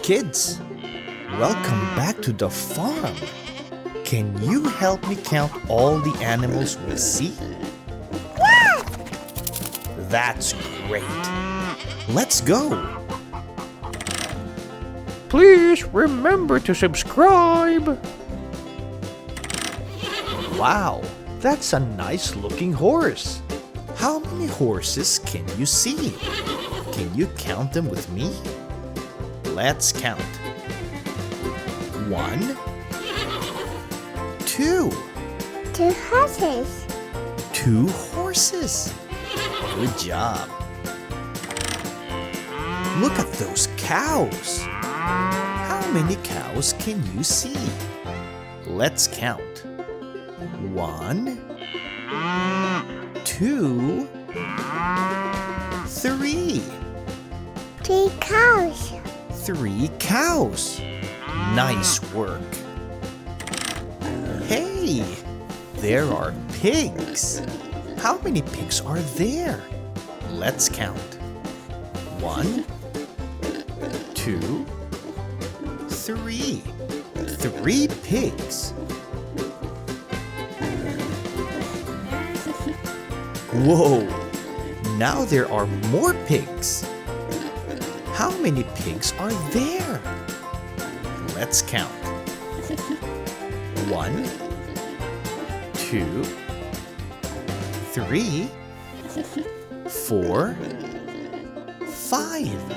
Kids, welcome back to the farm. Can you help me count all the animals we see? Yeah! That's great. Let's go. Please remember to subscribe. Wow, that's a nice looking horse. How many horses can you see? Can you count them with me? Let's count. 1, 2. 2 horses. 2 horses. Good job. Look at those cows. How many cows can you see? Let's count. 1, 2, 3. 3 cows. 3 cows. Nice work. Hey, there are pigs. How many pigs are there? Let's count. 1, 2, 3. 3 pigs. Whoa! Now there are more pigs. How many pigs are there? Let's count. 1, 2, 3, 4, 5.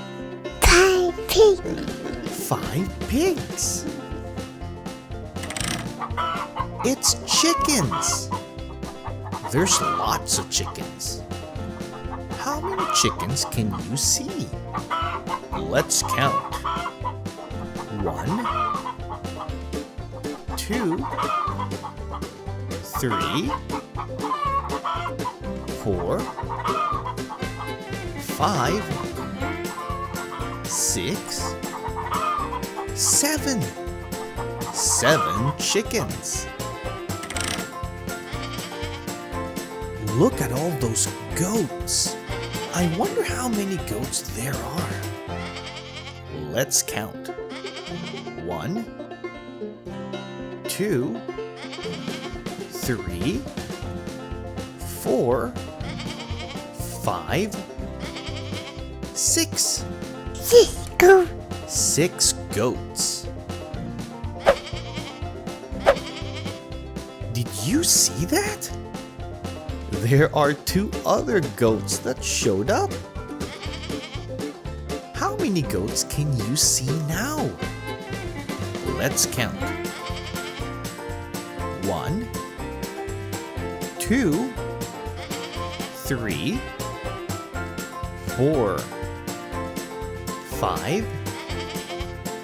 5 pigs. 5 pigs. It's chickens. There's lots of chickens. How many chickens can you see? Let's count. 1, 2, 3, 4, 5, 6, 7. 7 chickens. Look at all those goats. I wonder how many goats there are. Let's count. 1, 2, 3, 4, 5, 6. 6 goats. 6 goats. Did you see that? There are 2 other goats that showed up. How many goats can you see now? Let's count. 1, 2, 3, 4, 5,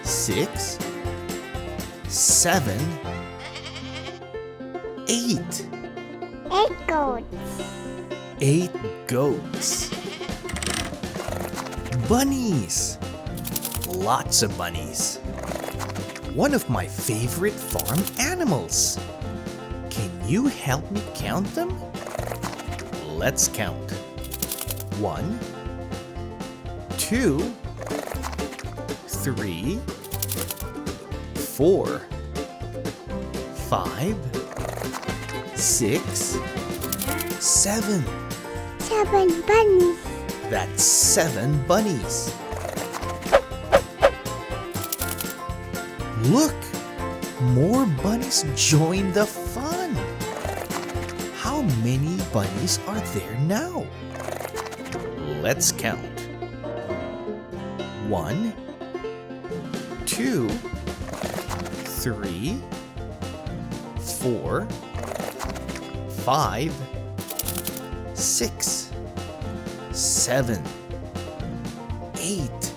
6, 7, 8. 8 goats. 8 goats. Bunnies. Lots of bunnies. One of my favorite farm animals. Can you help me count them? Let's count. 1, 2, 3, 4, 5, 6, 7. 7 bunnies. That's 7 bunnies. Look! More bunnies join the fun! How many bunnies are there now? Let's count. 1, 2, 3, 4, 5, 6, 7, 8,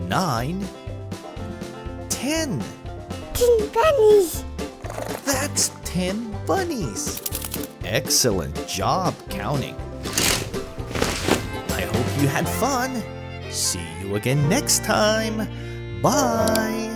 9, 10. 10 bunnies. That's 10 bunnies. Excellent job counting. I hope you had fun. See you again next time. Bye.